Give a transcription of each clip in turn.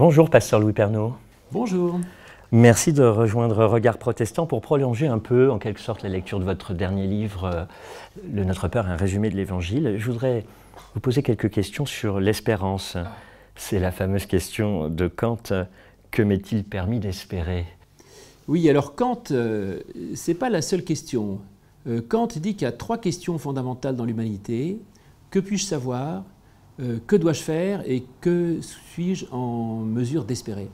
Bonjour, pasteur Louis Pernaut. Bonjour. Merci de rejoindre Regard Protestant pour prolonger un peu, en quelque sorte, la lecture de votre dernier livre, Le Notre Père, un résumé de l'Évangile. Je voudrais vous poser quelques questions sur l'espérance. C'est la fameuse question de Kant. Que m'est-il permis d'espérer? Oui, alors Kant, c'est pas la seule question. Kant dit qu'il y a trois questions fondamentales dans l'humanité. Que puis-je savoir? Que dois-je faire? Et que suis-je en mesure d'espérer?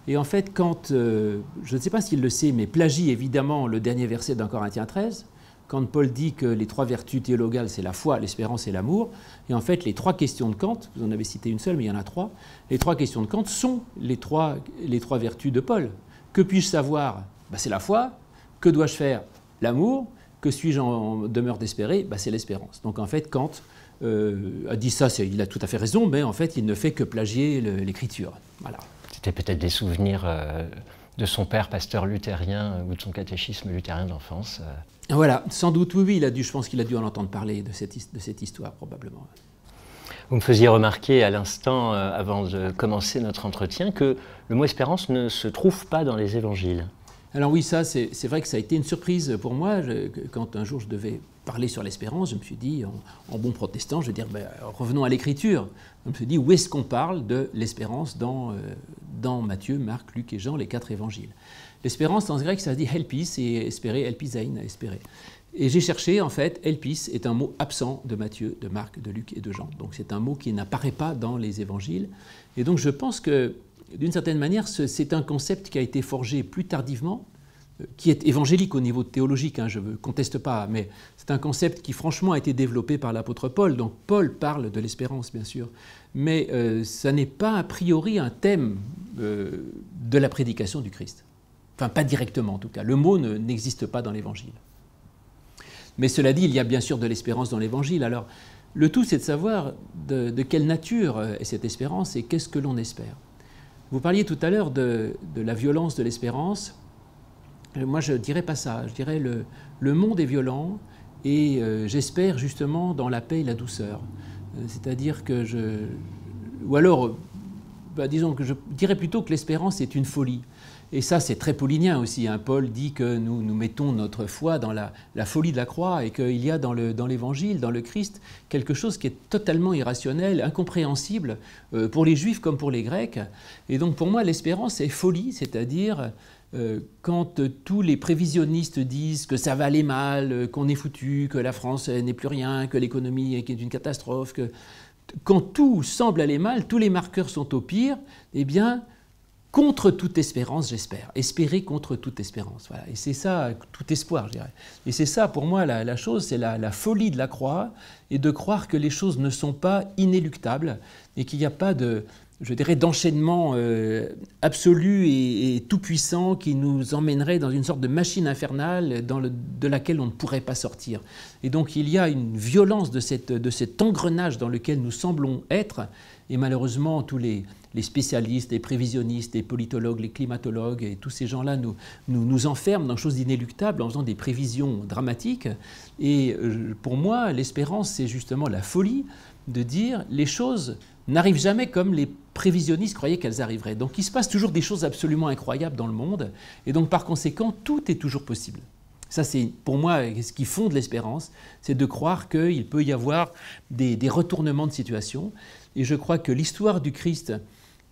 Et en fait, Kant, je ne sais pas s'il le sait, mais plagie évidemment le dernier verset d'un Corinthiens 13, quand Paul dit que les trois vertus théologales, c'est la foi, l'espérance et l'amour. Et en fait, les trois questions de Kant, vous en avez cité une seule, mais il y en a trois, les trois questions de Kant sont les trois vertus de Paul. Que puis-je savoir? C'est la foi. Que dois-je faire? L'amour. Que suis-je en demeure d'espérer? C'est l'espérance. Donc en fait, Kant a dit ça, il a tout à fait raison, mais en fait, il ne fait que plagier l'écriture. Voilà. C'était peut-être des souvenirs de son père, pasteur luthérien, ou de son catéchisme luthérien d'enfance. Voilà, sans doute, oui, je pense qu'il a dû en entendre parler de cette histoire, probablement. Vous me faisiez remarquer à l'instant, avant de commencer notre entretien, que le mot espérance ne se trouve pas dans les évangiles. Alors oui, ça, c'est vrai que ça a été une surprise pour moi. Quand un jour je devais parler sur l'espérance, je me suis dit, en bon protestant, je vais dire, revenons à l'écriture. Je me suis dit, où est-ce qu'on parle de l'espérance dans Matthieu, Marc, Luc et Jean, les quatre évangiles? L'espérance, en grec, ça se dit helpis, et espérer, helpisein, espérer. Et j'ai cherché, en fait, helpis est un mot absent de Matthieu, de Marc, de Luc et de Jean. Donc c'est un mot qui n'apparaît pas dans les évangiles. Et donc je pense que, d'une certaine manière, c'est un concept qui a été forgé plus tardivement, qui est évangélique au niveau théologique, je ne conteste pas, mais c'est un concept qui franchement a été développé par l'apôtre Paul. Donc Paul parle de l'espérance, bien sûr, mais ça n'est pas a priori un thème de la prédication du Christ. Enfin, pas directement en tout cas. Le mot n'existe pas dans l'Évangile. Mais cela dit, il y a bien sûr de l'espérance dans l'Évangile. Alors, le tout, c'est de savoir de quelle nature est cette espérance et qu'est-ce que l'on espère. Vous parliez tout à l'heure de la violence de l'espérance. Moi, je ne dirais pas ça. Je dirais le monde est violent et j'espère justement dans la paix et la douceur. C'est-à-dire que ou alors, disons que je dirais plutôt que l'espérance est une folie. Et ça, c'est très paulinien aussi. Paul dit que nous mettons notre foi dans la folie de la croix et qu'il y a dans l'Évangile, dans le Christ, quelque chose qui est totalement irrationnel, incompréhensible pour les Juifs comme pour les Grecs. Et donc pour moi, l'espérance est folie, c'est-à-dire quand tous les prévisionnistes disent que ça va aller mal, qu'on est foutu, que la France n'est plus rien, que l'économie est une catastrophe, quand tout semble aller mal, tous les marqueurs sont au pire, eh bien, contre toute espérance, j'espère. Espérer contre toute espérance. Voilà. Et c'est ça, tout espoir, je dirais. Et c'est ça, pour moi, la chose, c'est la folie de la croix et de croire que les choses ne sont pas inéluctables et qu'il n'y a pas d'enchaînement absolu et tout-puissant qui nous emmènerait dans une sorte de machine infernale de laquelle on ne pourrait pas sortir. Et donc, il y a une violence de cet engrenage dans lequel nous semblons être, et malheureusement, tous les spécialistes, les prévisionnistes, les politologues, les climatologues, et tous ces gens-là nous enferment dans des choses inéluctables en faisant des prévisions dramatiques. Et pour moi, l'espérance, c'est justement la folie de dire les choses n'arrivent jamais comme les prévisionnistes croyaient qu'elles arriveraient. Donc il se passe toujours des choses absolument incroyables dans le monde, et donc par conséquent, tout est toujours possible. Ça, c'est pour moi ce qui fonde l'espérance, c'est de croire qu'il peut y avoir des retournements de situation. Et je crois que l'histoire du Christ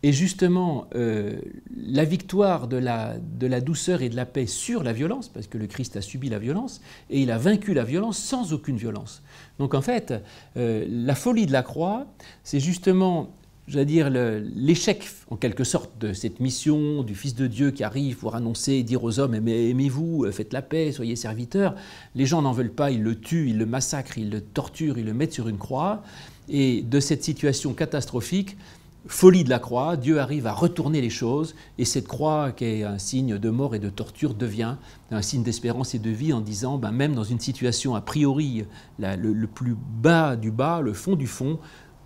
est justement la victoire de la douceur et de la paix sur la violence, parce que le Christ a subi la violence, et il a vaincu la violence sans aucune violence. Donc en fait, la folie de la croix, c'est justement, j'allais dire, l'échec en quelque sorte de cette mission du Fils de Dieu qui arrive pour annoncer et dire aux hommes « aimez-vous, faites la paix, soyez serviteurs ». Les gens n'en veulent pas, ils le tuent, ils le massacrent, ils le torturent, ils le mettent sur une croix. Et de cette situation catastrophique, folie de la croix, Dieu arrive à retourner les choses, et cette croix qui est un signe de mort et de torture devient un signe d'espérance et de vie en disant, même dans une situation a priori le plus bas du bas, le fond du fond,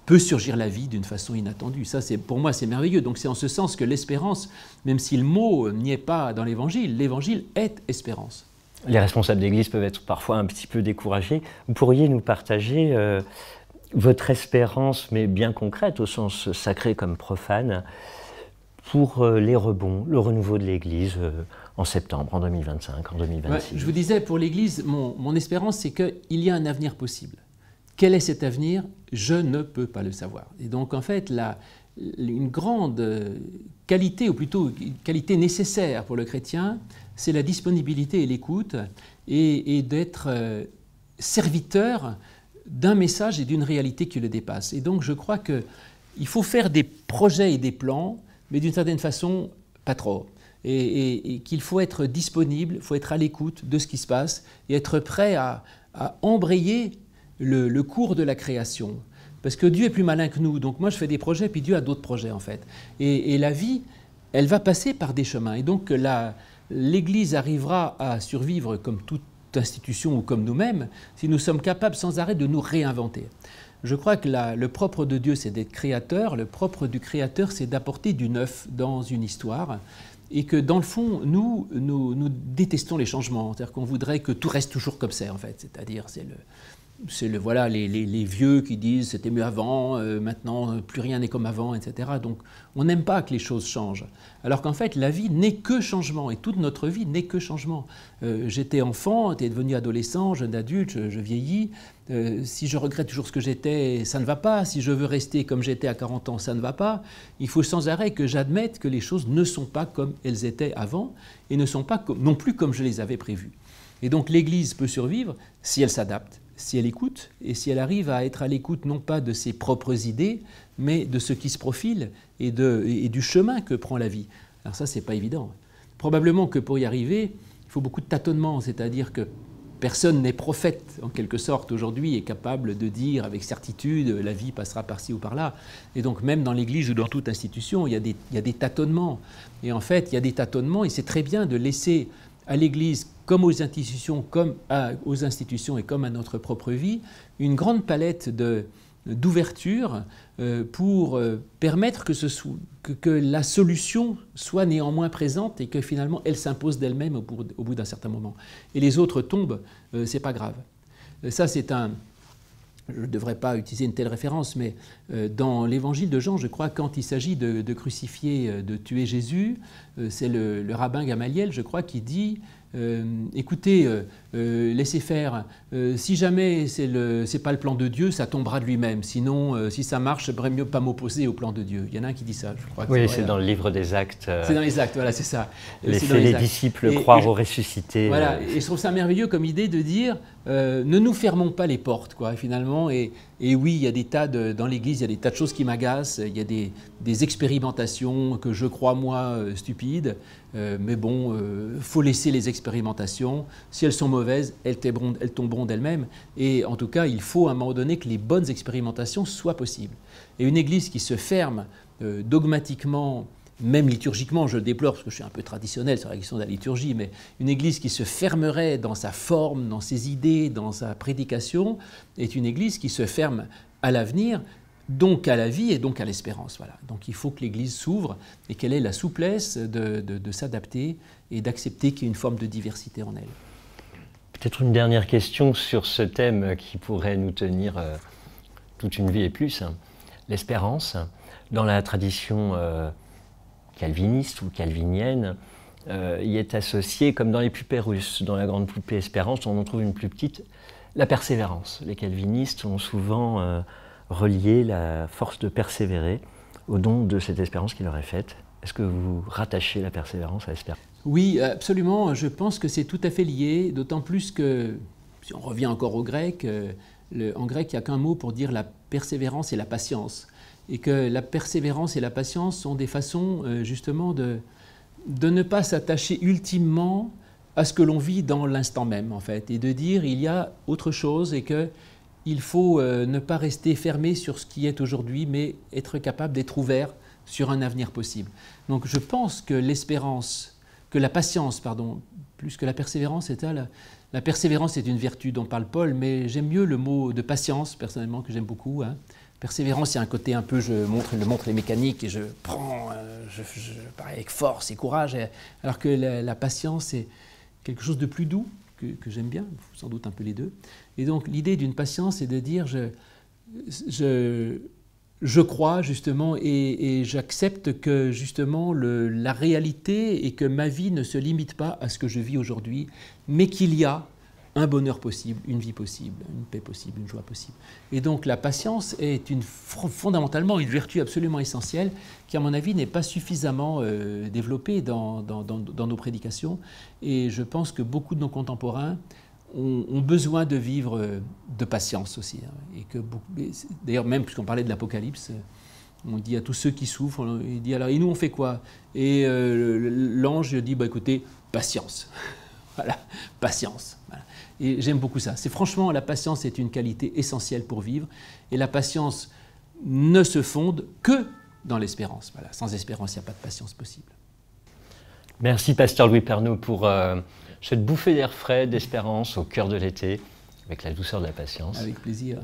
peut surgir la vie d'une façon inattendue. Ça, pour moi, c'est merveilleux. Donc c'est en ce sens que l'espérance, même si le mot n'y est pas dans l'Évangile est espérance. Les responsables d'Église peuvent être parfois un petit peu découragés. Vous pourriez nous partager votre espérance, mais bien concrète, au sens sacré comme profane, pour les rebonds, le renouveau de l'Église en septembre, en 2025, en 2026? Ouais, je vous disais, pour l'Église, mon espérance, c'est qu'il y a un avenir possible. Quel est cet avenir? Je ne peux pas le savoir. Et donc, en fait, une grande qualité, ou plutôt une qualité nécessaire pour le chrétien, c'est la disponibilité et l'écoute, et d'être serviteur d'un message et d'une réalité qui le dépasse. Et donc, je crois qu'il faut faire des projets et des plans, mais d'une certaine façon, pas trop. Et qu'il faut être disponible, il faut être à l'écoute de ce qui se passe et être prêt à embrayer le cours de la création. Parce que Dieu est plus malin que nous. Donc moi, je fais des projets, puis Dieu a d'autres projets, en fait. Et la vie, elle va passer par des chemins. Et donc, l'Église arrivera à survivre comme toute institution ou comme nous-mêmes si nous sommes capables sans arrêt de nous réinventer. Je crois que le propre de Dieu, c'est d'être créateur. Le propre du créateur, c'est d'apporter du neuf dans une histoire. Et que dans le fond, nous détestons les changements. C'est-à-dire qu'on voudrait que tout reste toujours comme ça, en fait. C'est-à-dire, voilà, les vieux qui disent c'était mieux avant, maintenant plus rien n'est comme avant, etc. Donc on n'aime pas que les choses changent. Alors qu'en fait, la vie n'est que changement, et toute notre vie n'est que changement. J'étais enfant, j'étais devenu adolescent, jeune adulte, je vieillis. Si je regrette toujours ce que j'étais, ça ne va pas. Si je veux rester comme j'étais à 40 ans, ça ne va pas. Il faut sans arrêt que j'admette que les choses ne sont pas comme elles étaient avant, et ne sont pas non plus comme je les avais prévues. Et donc l'Église peut survivre si elle s'adapte, si elle écoute, et si elle arrive à être à l'écoute non pas de ses propres idées, mais de ce qui se profile et du chemin que prend la vie. Alors ça, c'est pas évident. Probablement que pour y arriver, il faut beaucoup de tâtonnements, c'est-à-dire que personne n'est prophète, en quelque sorte, aujourd'hui, et capable de dire avec certitude la vie passera par-ci ou par-là. Et donc même dans l'Église ou dans toute institution, il y a des tâtonnements. Et en fait, il y a des tâtonnements, et c'est très bien de laisser à l'Église, comme aux institutions et comme à notre propre vie, une grande palette d'ouverture pour permettre que la solution soit néanmoins présente et que finalement elle s'impose d'elle-même au bout d'un certain moment. Et les autres tombent, c'est pas grave. Ça, c'est je ne devrais pas utiliser une telle référence, mais dans l'évangile de Jean, je crois, quand il s'agit de crucifier, de tuer Jésus, c'est le rabbin Gamaliel, je crois, qui dit écoutez, laissez faire, si jamais c'est pas le plan de Dieu, ça tombera de lui-même, sinon si ça marche, j'aimerais mieux pas m'opposer au plan de Dieu. Il y en a un qui dit ça, je crois. Oui, c'est dans le livre des Actes. C'est dans les Actes, voilà, c'est ça. Laissez les disciples croire au ressuscité. Voilà, et je trouve ça merveilleux comme idée de dire ne nous fermons pas les portes, quoi, finalement. Et oui, il y a des tas dans l'Église, il y a des tas de choses qui m'agacent, il y a des expérimentations que je crois, moi, stupides, mais bon, faut laisser les expérimentations. Si elles sont mauvaises, elles tomberont d'elles-mêmes. Et en tout cas, il faut à un moment donné que les bonnes expérimentations soient possibles. Et une Église qui se ferme dogmatiquement, même liturgiquement, je le déplore parce que je suis un peu traditionnel sur la question de la liturgie, mais une Église qui se fermerait dans sa forme, dans ses idées, dans sa prédication, est une Église qui se ferme à l'avenir, donc à la vie et donc à l'espérance. Voilà. Donc il faut que l'Église s'ouvre et qu'elle ait la souplesse de s'adapter et d'accepter qu'il y ait une forme de diversité en elle. Peut-être une dernière question sur ce thème qui pourrait nous tenir toute une vie et plus, l'espérance. Dans la tradition calviniste ou calvinienne, y est associée, comme dans les poupées russes, dans la grande poupée Espérance, on en trouve une plus petite, la persévérance. Les calvinistes ont souvent relié la force de persévérer au don de cette espérance qui leur est faite. Est-ce que vous rattachez la persévérance à l'espérance? Oui, absolument. Je pense que c'est tout à fait lié, d'autant plus que, si on revient encore au grec, en grec, il n'y a qu'un mot pour dire la persévérance et la patience. Et que la persévérance et la patience sont des façons, justement, de ne pas s'attacher ultimement à ce que l'on vit dans l'instant même, en fait, et de dire il y a autre chose et qu'il faut ne pas rester fermé sur ce qui est aujourd'hui, mais être capable d'être ouvert sur un avenir possible. Donc je pense que la patience, plus que la persévérance, la persévérance est une vertu dont parle Paul, mais j'aime mieux le mot de patience, personnellement, que j'aime beaucoup. Persévérance, il y a un côté un peu, je montre les mécaniques et je prends, pareil, avec force et courage, alors que la patience, c'est quelque chose de plus doux, que j'aime bien, sans doute un peu les deux. Et donc l'idée d'une patience, c'est de dire, je crois justement et j'accepte que justement la réalité est que ma vie ne se limite pas à ce que je vis aujourd'hui, mais qu'il y a un bonheur possible, une vie possible, une paix possible, une joie possible. Et donc la patience est fondamentalement une vertu absolument essentielle qui, à mon avis, n'est pas suffisamment développée dans nos prédications. Et je pense que beaucoup de nos contemporains ont besoin de vivre de patience aussi. Hein, d'ailleurs, même puisqu'on parlait de l'Apocalypse, on dit à tous ceux qui souffrent, il dit alors, et nous on fait quoi? Et l'ange dit, bah, écoutez, patience. Voilà, patience. Voilà. Et j'aime beaucoup ça. Franchement, la patience est une qualité essentielle pour vivre. Et la patience ne se fonde que dans l'espérance. Voilà. Sans espérance, il n'y a pas de patience possible. Merci, pasteur Louis Pernaut, pour cette bouffée d'air frais, d'espérance au cœur de l'été, avec la douceur de la patience. Avec plaisir.